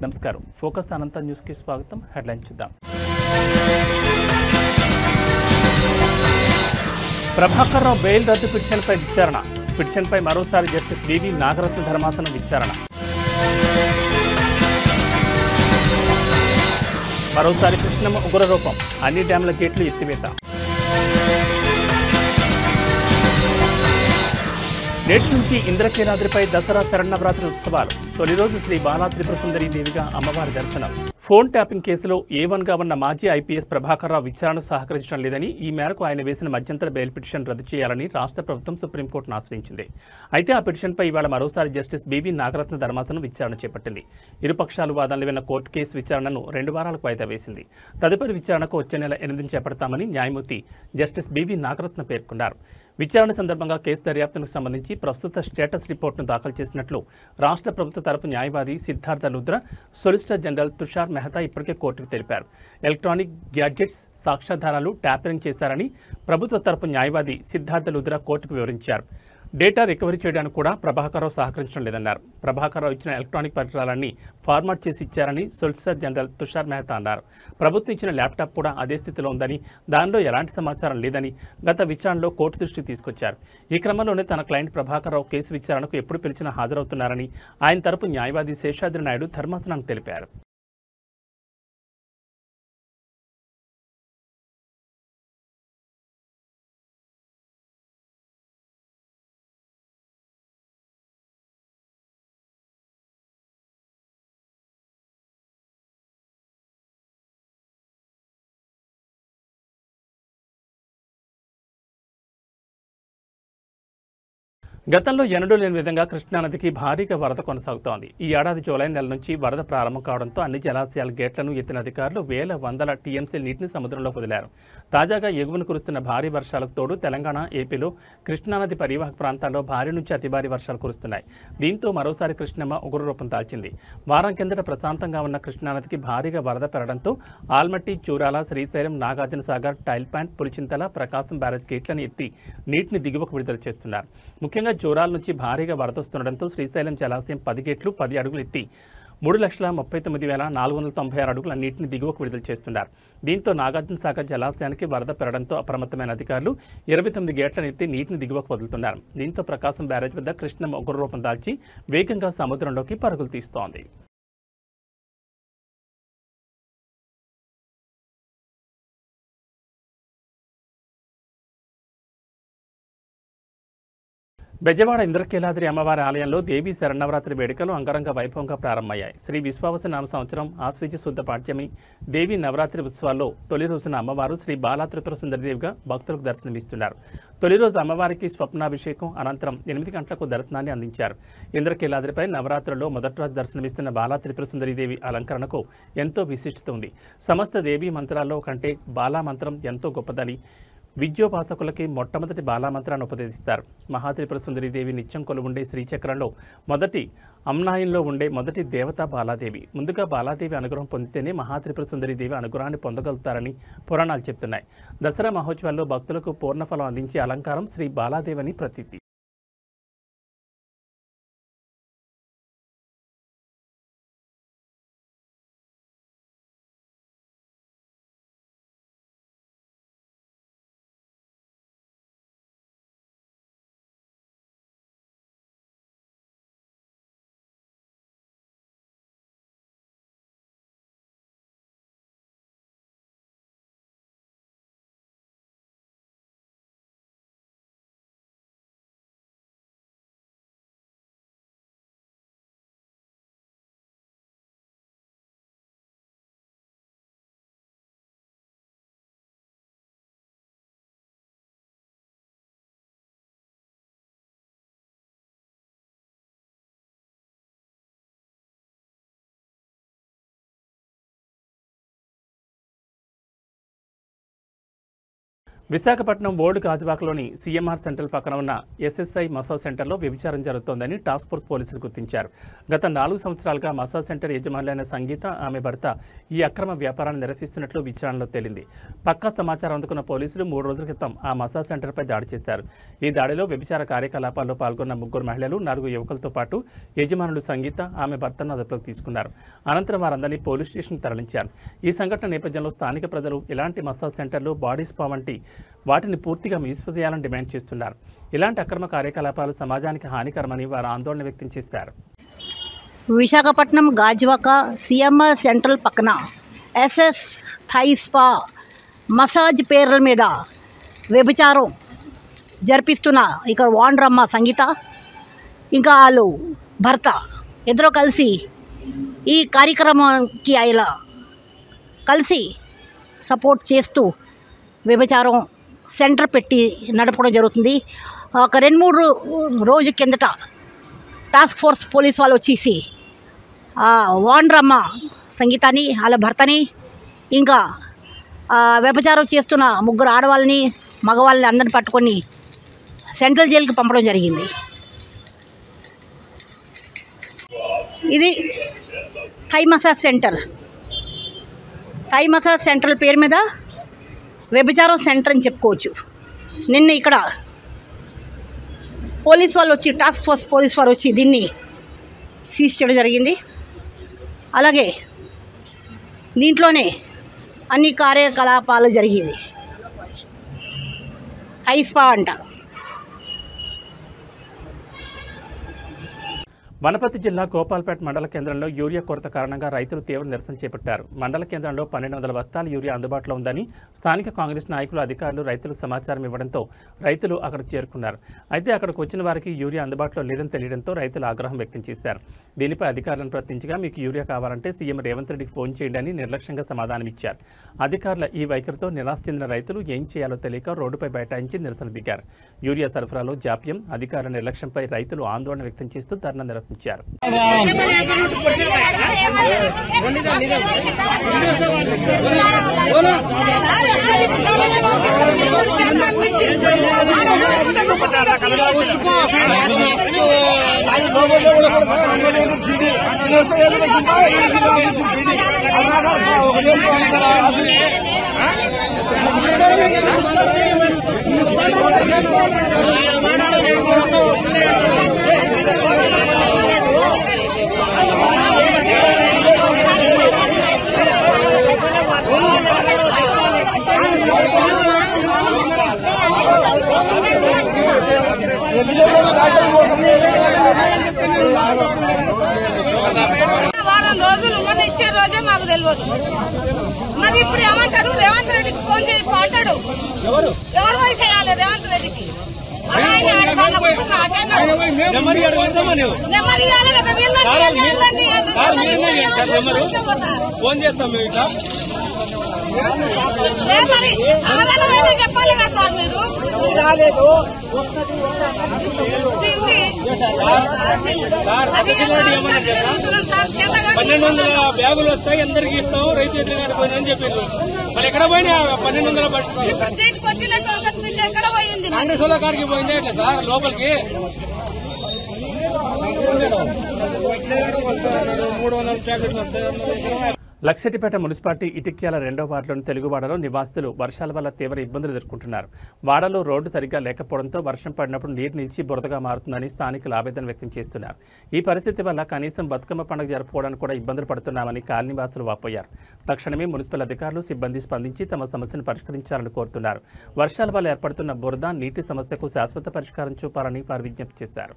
నమస్కారం. ఫోకస్ అనంత న్యూస్కి స్వాగతం. హెడ్లైన్ చూద్దాం. ప్రభాకర్ రావు బెయిల్ రద్దు పిటిషన్పై విచారణ. పిటిషన్పై మరోసారి జస్టిస్ బివి నాగరత్న ధర్మాసనం విచారణ. మరోసారి కృష్ణమ్మ ఉగ్రరూపం, అన్ని డ్యాంల గేట్లు ఎత్తివేత. నేటి నుంచి ఇంద్రకీలాద్రిపై దసరా శరన్నవరాత్రి ఉత్సవాలు. తొలి రోజు శ్రీ బాలా త్రిపుర సుందరి దేవిగా అమ్మవారి దర్శనం. ఫోన్ ట్యాపింగ్ కేసులో A1గా ఉన్న మాజీ IPS ప్రభాకర్ రావు విచారణకు సహకరించడం లేదని, ఈ మేరకు ఆయన వేసిన మధ్యంతర బెయిల్ పిటిషన్ రద్దు చేయాలని రాష్ట్ర ప్రభుత్వం సుప్రీంకోర్టును ఆశ్రయించింది. అయితే ఆ పిటిషన్పై ఇవాళ మరోసారి జస్టిస్ బివి నాగరత్న ధర్మాసనం విచారణ చేపట్టింది. ఇరుపక్షాలు వాదనలు విన్న కోర్టు కేసు విచారణను 2 వారాలకు వాయిదా వేసింది. తదుపరి విచారణకు వచ్చే నెల 8న చేపడతామని న్యాయమూర్తి జస్టిస్ బివి నాగరత్న పేర్కొన్నారు. విచారణ సందర్భంగా కేసు దర్యాప్తుకు సంబంధించి ప్రస్తుత స్టేటస్ రిపోర్టును దాఖలు చేసినట్లు రాష్ట్ర ప్రభుత్వ తరపు న్యాయవాది సిద్ధార్థ లుద్ర, సొలిసిటర్ జనరల్ తుషార్ మెహతా ఇప్పటికే కోర్టుకు తెలిపారు. ఎలక్ట్రానిక్ గ్యాడ్జెట్స్ సాక్ష్యాధారాలు ట్యాపరింగ్ చేశారని ప్రభుత్వ తరపు న్యాయవాది సిద్ధార్థ లుద్ర కోర్టుకు వివరించారు. డేటా రికవరీ చేయడానికి కూడా ప్రభాకర్ రావు సహకరించడం లేదన్నారు. ప్రభాకర్ రావు ఇచ్చిన ఎలక్ట్రానిక్ పరికరాలన్నీ ఫార్మాట్ చేసి ఇచ్చారని సొలిసిటర్ జనరల్ తుషార్ మెహతా అన్నారు. ప్రభుత్వం ఇచ్చిన ల్యాప్టాప్ కూడా అదే స్థితిలో ఉందని, దానిలో ఎలాంటి సమాచారం లేదని గత విచారణలో కోర్టు దృష్టికి తీసుకొచ్చారు. ఈ క్రమంలోనే తన క్లయింట్ ప్రభాకర్ రావు కేసు విచారణకు ఎప్పుడు పిలిచినా హాజరవుతున్నారని ఆయన తరపు న్యాయవాది శేషాద్రి నాయుడు ధర్మాసనానికి తెలిపారు. గతంలో ఎన్నడూ లేని విధంగా కృష్ణానదికి భారీగా వరద కొనసాగుతోంది. ఈ ఏడాది జూలై నెల నుంచి వరద ప్రారంభం కావడంతో అన్ని జలాశయాల గేట్లను ఎత్తిన అధికారులు వేల వందల టీఎంసీ నీటిని సముద్రంలోకి వదిలారు. తాజాగా ఎగువన కురుస్తున్న భారీ వర్షాలకు తోడు తెలంగాణ, ఏపీలో కృష్ణానది పరివాహక ప్రాంతాల్లో భారీ నుంచి అతి భారీ వర్షాలు కురుస్తున్నాయి. దీంతో మరోసారి కృష్ణమ్మ ఉగ్రరూపం దాల్చింది. వారం కిందట ప్రశాంతంగా ఉన్న కృష్ణానదికి భారీగా వరద పెరగడంతో ఆల్మట్టి, చూరాల, శ్రీశైలం, నాగార్జున సాగర్, టైల్ ప్యాంట్, పులిచింతల, ప్రకాశం బ్యారేజ్ గేట్లను ఎత్తి నీటిని దిగువకు విడుదల చేస్తున్నారు. ముఖ్యంగా జోరాల నుంచి భారీగా వరద వస్తుండటంతో శ్రీశైలం జలాశయం 10 గేట్లు 10 అడుగులు ఎత్తి 3,39,496 అడుగుల నీటిని దిగువకు విడుదల చేస్తున్నారు. దీంతో నాగార్జున సాగర్ జలాశయానికి వరద పెరగడంతో అప్రమత్తమైన అధికారులు 29 గేట్లను ఎత్తి నీటిని దిగువకు వదులుతున్నారు. దీంతో ప్రకాశం బ్యారేజ్ వద్ద కృష్ణమ్మ ఉగ్రరూపం దాల్చి వేగంగా సముద్రంలోకి పరుగులు తీస్తోంది. బెజవాడ ఇంద్రకీలాద్రి అమ్మవారి ఆలయంలో దేవీ శరన్నవరాత్రి వేడుకలు అంగరంగ వైభవంగా ప్రారంభమయ్యాయి. శ్రీ విశ్వావసనామ సంవత్సరం ఆశ్వీజ శుద్ధ పాఠ్యమి దేవీ నవరాత్రి ఉత్సవాల్లో తొలి రోజున అమ్మవారు శ్రీ బాలా త్రిపుర సుందరిదేవిగా భక్తులకు దర్శనమిస్తున్నారు. తొలి రోజు అమ్మవారికి స్వప్నాభిషేకం అనంతరం 8 గంటలకు దర్శనాన్ని అందించారు. ఇంద్రకీలాద్రిపై నవరాత్రుల్లో మొదటి రోజు దర్శనమిస్తున్న బాలా త్రిపుర సుందరిదేవి అలంకరణకు ఎంతో విశిష్టత ఉంది. సమస్త దేవీ మంత్రాల్లో కంటే బాలా మంత్రం ఎంతో గొప్పదని విద్యోపాసకులకి మొట్టమొదటి బాలామంత్రాన్ని ఉపదేశిస్తారు. మహాత్రిపుర సుందరీదేవి నిత్యం కొలువుండే శ్రీచక్రంలో మొదటి అమ్నాయంలో ఉండే మొదటి దేవత బాలాదేవి. ముందుగా బాలాదేవి అనుగ్రహం పొందితేనే మహాత్రిపుర సుందరీదేవి అనుగ్రహాన్ని పొందగలుగుతారని పురాణాలు చెప్తున్నాయి. దసరా మహోత్సవాల్లో భక్తులకు పూర్ణఫలం అందించే అలంకారం శ్రీ బాలాదేవి అని ప్రతీతి. విశాఖపట్నం ఓల్డ్ గాజువాకలోని సీఎంఆర్ సెంటర్ పక్కన ఉన్న ఎస్ఎస్ఐ మసాజ్ సెంటర్లో వ్యభిచారం జరుగుతోందని టాస్క్ ఫోర్స్ పోలీసులు గుర్తించారు. గత 4 సంవత్సరాలుగా మసాజ్ సెంటర్ యజమానులైన సంగీత, ఆమె భర్త ఈ అక్రమ వ్యాపారాన్ని నిర్వహిస్తున్నట్లు విచారణలో తేలింది. పక్కా సమాచారం అందుకున్న పోలీసులు 3 రోజుల క్రితం ఆ మసాజ్ సెంటర్పై దాడి చేశారు. ఈ దాడిలో వ్యభిచార కార్యకలాపాల్లో పాల్గొన్న 3 మహిళలు, 4 యువకులతో పాటు యజమానులు సంగీత, ఆమె భర్తను అదుపులోకి తీసుకున్నారు. అనంతరం వారందరినీ పోలీస్ స్టేషన్కు తరలించారు. ఈ సంఘటన నేపథ్యంలో స్థానిక ప్రజలు ఇలాంటి మసాజ్ సెంటర్లు, బాడీ స్పా వంటి వాటిని పూర్తిగా మూసివేయాలని డిమాండ్ చేస్తున్నారు. ఇలాంటి అక్రమ కార్యకలాపాలు సమాజానికి హానికరమని వారు ఆందోళన వ్యక్తం చేశారు. విశాఖపట్నం గాజువాక సీఎంఆర్ సెంట్రల్ పక్కన ఎస్ఎస్ థై స్పా మసాజ్ పేర్ల మీద వ్యభిచారం జరిపిస్తున్న ఇక్కడ ఓనరమ్మ సంగీత, ఇంకా వాళ్ళు భర్త ఇద్దరు కలిసి ఈ కార్యక్రమానికి ఇలా కలిసి సపోర్ట్ చేస్తూ వ్యభిచారం సెంటర్ పెట్టి నడపడం జరుగుతుంది. ఒక 2-3 రోజుల కిందట టాస్క్ ఫోర్స్ పోలీస్ వాళ్ళు వచ్చేసి ఓనరమ్మ సంగీతాన్ని, వాళ్ళ భర్తని, ఇంకా వ్యభిచారం చేస్తున్న 3 ఆడవాళ్ళని, మగవాళ్ళని అందరిని పట్టుకొని సెంట్రల్ జైలుకి పంపడం జరిగింది. ఇది Thai massage centre. Thai massage centre పేరు మీద వ్యభిచారం సెంటర్ అని చెప్పుకోవచ్చు. నిన్న ఇక్కడ పోలీస్ వాళ్ళు వచ్చి, టాస్క్ ఫోర్స్ పోలీస్ వారు వచ్చి దీన్ని సీజ్ చేయడం జరిగింది. అలాగే దీంట్లోనే అన్ని కార్యకలాపాలు జరిగేవి. థై స్పా అంట. వనపర్తి జిల్లా గోపాల్పేట మండల కేంద్రంలో యూరియా కొరత కారణంగా రైతులు తీవ్ర నిరసన చేపట్టారు. మండల కేంద్రంలో 1200 బస్తాల యూరియా అందుబాటులో ఉందని స్థానిక కాంగ్రెస్ నాయకులు, అధికారులు రైతులకు సమాచారం ఇవ్వడంతో రైతులు అక్కడికి చేరుకున్నారు. అయితే అక్కడికి వచ్చిన వారికి యూరియా అందుబాటులో లేదని తెలియడంతో రైతులు ఆగ్రహం వ్యక్తం చేశారు. దీనిపై అధికారులను ప్రశ్నించగా మీకు యూరియా కావాలంటే సీఎం రేవంత్ రెడ్డికి ఫోన్ చేయండి అని నిర్లక్ష్యంగా సమాధానమిచ్చారు. అధికారుల ఈ వైఖరితో నిరాశ చెందిన రైతులు ఏం చేయాలో తెలియక రోడ్డుపై బైఠాయించి నిరసన దిగారు. యూరియా సరఫరాలో జాప్యం, అధికారుల నిర్లక్ష్యంపై రైతులు ఆందోళన వ్యక్తం చేస్తూ ధర్నా నిర్వహించారు. వారం రోజులు మన ఇచ్చే రోజే మాకు తెలియదు. మరి ఇప్పుడు ఏమంటాడు, రేవంత్ రెడ్డికి ఫోన్ చేయి అంటాడు. ఎవరు వయసు చేయాలి రేవంత్ రెడ్డికి? ఫోన్ చేస్తాం మేము ఇట్లా మరి సమాధానం చెప్పాలి కదా సార్. మీరు రాలేదు 1200 బ్యాగులు వస్తాయి, అందరికి ఇస్తాం, రైతు ఎదురుగానే పోయినా అని చెప్పిండ్రు. మరి ఎక్కడ పోయినా 1200 పడుతుంది. ఎక్కడ పోయింది? కాంగ్రెస్ వాళ్ళ కాడికి పోయిందే ఎట్లా సార్ లోపలికి? 300 ప్యాకెట్లు వస్తాయి. లక్షెట్టిపేట మున్సిపాలిటీ ఇటిక్యాల 2వ వార్డులోని తెలుగువాడలో నివాసితులు వర్షాల వల్ల తీవ్ర ఇబ్బందులు ఎదుర్కొంటున్నారు. వాడలో రోడ్డు సరిగ్గా లేకపోవడంతో వర్షం పడినప్పుడు నీరు నిలిచి బురదగా మారుతుందని స్థానికులు ఆవేదన వ్యక్తం చేస్తున్నారు. ఈ పరిస్థితి వల్ల కనీసం బతుకమ్మ పండుగ జరుపుకోవడానికి కూడా ఇబ్బందులు పడుతున్నామని కాలనీవాసులు వాపోయారు. తక్షణమే మున్సిపల్ అధికారులు, సిబ్బంది స్పందించి తమ సమస్యను పరిష్కరించాలని కోరుతున్నారు. వర్షాల వల్ల ఏర్పడుతున్న బురద, నీటి సమస్యకు శాశ్వత పరిష్కారం చూపాలని వారు విజ్ఞప్తి చేశారు.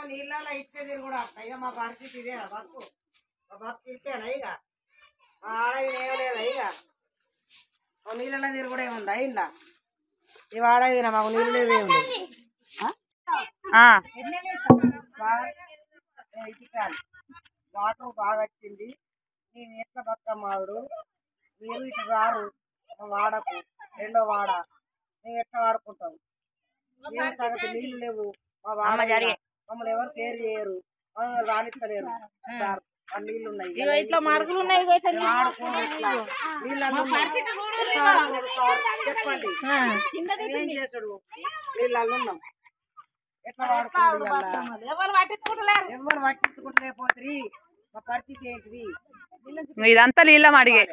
నీళ్ళలో ఇచ్చేది కూడా ఇక మా పరిస్థితి ఇదేనా? బతుకు ఇస్తేనా? ఇక మా ఆడవి ఏమలేదా? ఇక నీళ్ళలో తిరుగుడే ఉందా ఇంట్లో ఈ వాడవినా మాకు నీళ్ళు లేవేమి సార్ ఇటుకాలి వాటర్ బాగా వచ్చింది నేను ఎట్లా బతుకమ్మాడు మీరు ఇటు రారు మా వాడకు రెండో వాడ మేము ఎట్లా వాడుకుంటాం ఏం సంగతి నీళ్లు లేవు మా వాడ మమ్మల్ని ఎవరు కేర్ చేయరు మమ్మల్ని రానిస్తలేరు సార్ నీళ్ళు ఉన్నాయి ఇట్లా మరుగులు ఉన్నాయి చెప్పండి ఏం చేసుడు నీళ్ళల్లో ఉన్నాం ఎట్లా వాడుకోవాలి ఎవరు పట్టించుకుంటలేకపోతుంది మా పరిస్థితి ఏంటిది ఇదంతా నీళ్ళం అడిగే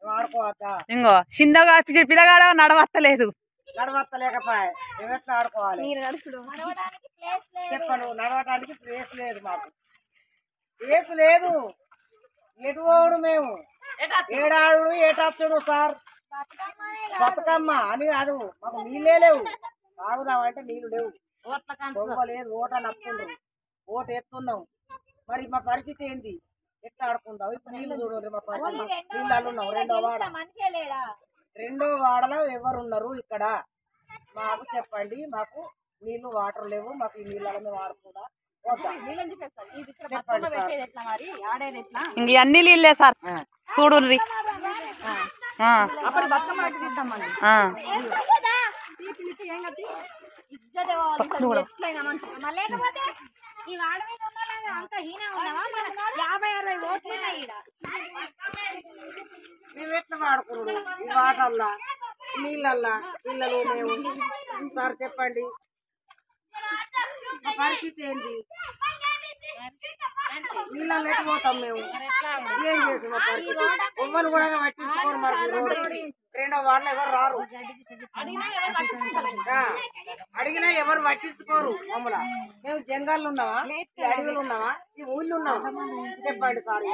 వాడుకోవద్దా ఇంకో చిన్నగా పిల్లగాడ నడవత్తలేదు నడవత్తలేకపోయా మేము ఎట్లా ఆడుకోవాలి చెప్పను నడవటానికి ప్లేస్ లేదు మాకు ప్లేస్ లేదు ఎటు పోవడు మేము ఏడాడు ఏటచ్చుడు సార్ బతుకమ్మ అని కాదు మాకు నీళ్ళే లేవు తాగుదామంటే నీళ్ళు లేవు లేదు ఓట నప్పుకుండ్రు ఓటు ఎత్తున్నాం మరి మా పరిస్థితి ఏంది ఎట్లా ఆడుకుందాం ఇప్పుడు నీళ్ళు చూడండి మా పరిస్థితి నీళ్ళు ఉన్నాం రెండో వాడలో ఎవరు ఉన్నారు ఇక్కడ మాకు చెప్పండి మాకు నీళ్లు వాటర్ లేవు మాకు ఈ నీళ్ళలో మేము ఆడుకుంటా ఇంక అన్ని నీళ్ళే సార్ చూడుర్రి మేము ఎట్లా వాడుకున్నాడు ఈ వాటర్లా నీళ్ళల్లా పిల్లలు మేము సార్ చెప్పండి పరిస్థితి ఏంది నీళ్ళల్లో ఎట్లా పోతాం మేము ఏం చేసి మా పరిస్థితి ఎవ్వరు కూడా పట్టించుకోరు మరి రోడ్డు రెండో వాళ్ళు ఎవరు రారు అడిగినా ఎవరు పట్టించుకోరు మమ్మల్ని మేము జంగాల్లో ఉన్నావా ఈ అడవులు ఉన్నావా ఈ ఊళ్ళు ఉన్నావా చెప్పండి సార్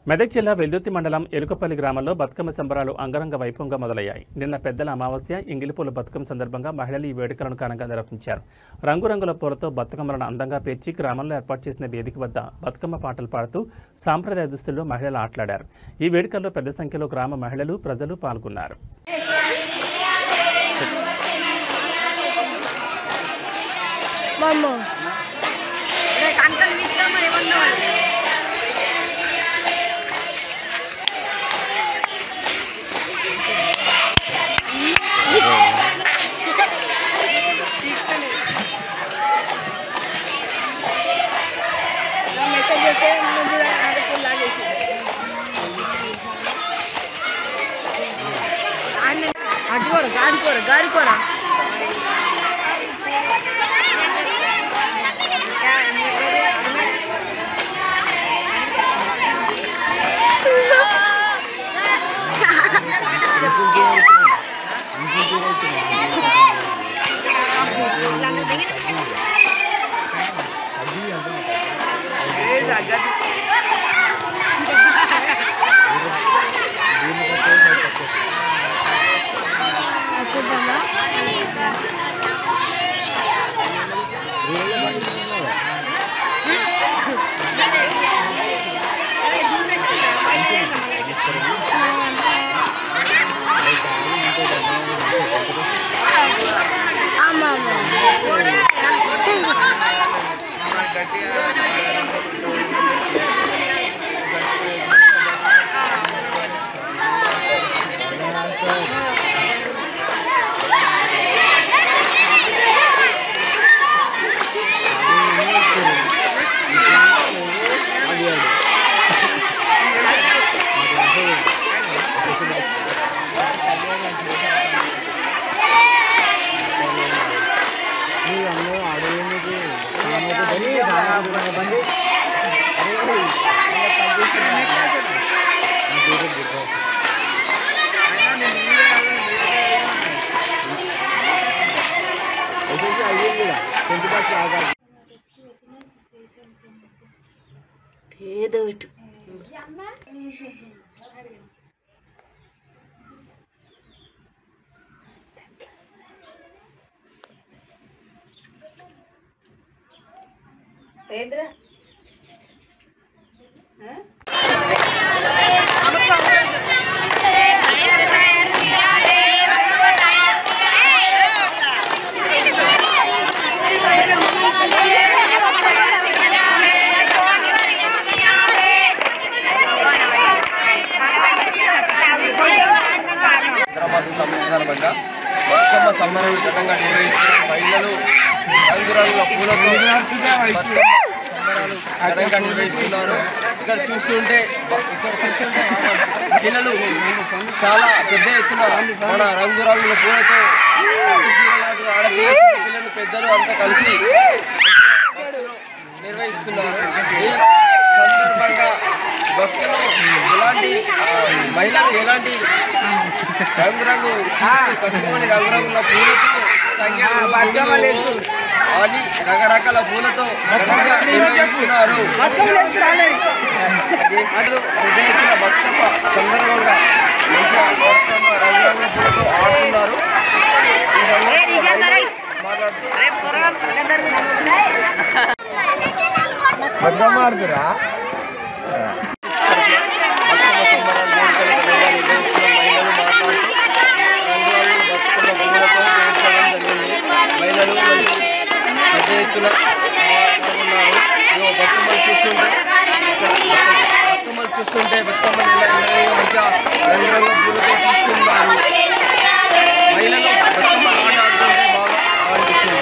మెదక్ జిల్లా వెల్దుర్తి మండలం ఎలుకపల్లి గ్రామంలో బతుకమ్మ సంబరాలు అంగరంగ వైభవంగా మొదలయ్యాయి. నిన్న పెద్దల అమావాస్య ఎంగిలిపూల బతుకమ్మ సందర్భంగా మహిళలు ఈ వేడుకలను ఘనంగా నిర్వహించారు. రంగురంగుల పూలతో బతుకమ్మలను అందంగా పేర్చి గ్రామంలో ఏర్పాటు చేసిన వేదిక వద్ద బతుకమ్మ పాటలు పాడుతూ సాంప్రదాయ దుస్తుల్లో మహిళలు ఆటలాడారు. ఈ వేడుకల్లో పెద్ద సంఖ్యలో గ్రామ మహిళలు ప్రజలు పాల్గొన్నారు. गाड़ी कोरा ఏంద్రా సంబరాలు ఘనంగా నిర్వహిస్తున్నారు. ఇక్కడ చూస్తుంటే పిల్లలు చాలా పెద్ద ఎత్తున మన రంగురంగుల పూలతో ఆడపిల్లలు పిల్లలు పెద్దలు అంతా కలిసి నిర్వహిస్తున్నారు. ఈ సందర్భంగా భక్తులు ఎలాంటి మహిళలు ఎలాంటి రంగురంగు కట్టుకొని రంగురంగుల పూలతో అని రకరకాల పూలతో ఘనంగా నిర్వహిస్తున్నారు. పెద్ద ఎత్తున బతుకమ్మ సందర్భంగా మంచిగా బతుకమ్మ రంగురంగుల పూలతో ఆడుతున్నారు. బతుకమ్మ ఆడుతురా మహిళలు పెద్ద ఎత్తున పాల్గొన్నారు. బతుకమ్మలు చూస్తుంటే బతుకమ్మలు మంచిగా రంగురంగు పూలతో చూస్తున్నారు. మహిళలు బతుకమ్మ ఆట ఆడుతుంటే బాగా అనిపిస్తుంది.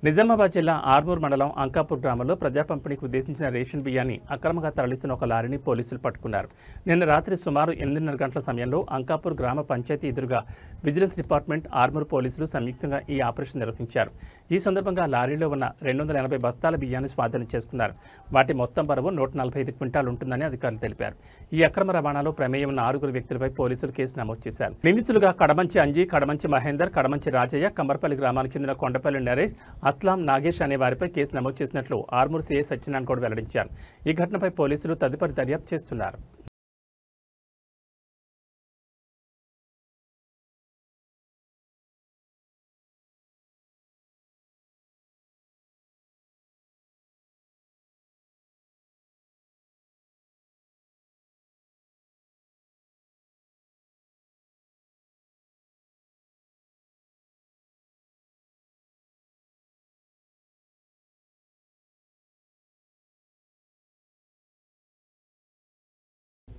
నిజామాబాద్ జిల్లా ఆర్మూర్ మండలం అంకాపూర్ గ్రామంలో ప్రజా పంపిణీకి ఉద్దేశించిన రేషన్ బియ్యాన్ని అక్రమంగా తరలిస్తున్న ఒక లారీని పోలీసులు పట్టుకున్నారు. నిన్న రాత్రి సుమారు 8:30 గంటల సమయంలో అంకాపూర్ గ్రామ పంచాయతీ ఎదురుగా విజిలెన్స్ డిపార్ట్మెంట్, ఆర్మూర్ పోలీసులు సంయుక్తంగా ఈ ఆపరేషన్ నిర్వహించారు. ఈ సందర్భంగా లారీలో ఉన్న 280 బస్తాల బియ్యాన్ని స్వాధీనం చేసుకున్నారు. వాటి మొత్తం బరువు 145 క్వింటాలు ఉంటుందని అధికారులు తెలిపారు. ఈ అక్రమ రవాణాలో ప్రమేయం ఉన్న 6 వ్యక్తులపై పోలీసులు కేసు నమోదు చేశారు. నిందితులుగా కడమంచి అంజీ, కడమంచి మహేందర్, కడమంచి రాజయ్య, కమ్మర్పల్లి గ్రామానికి చెందిన కొండపల్లి నరేష్, అస్లాం నాగేష్ అనే వారిపై కేసు నమోదు చేసినట్లు ఆర్మూర్ సీఐ సత్యనారాయణ గౌడ్ వెల్లడించారు. ఈ ఘటనపై పోలీసులు తదుపరి దర్యాప్తు చేస్తున్నారు.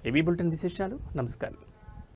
ఏబీ బులెటిన్ విశేషాలు. నమస్కారం.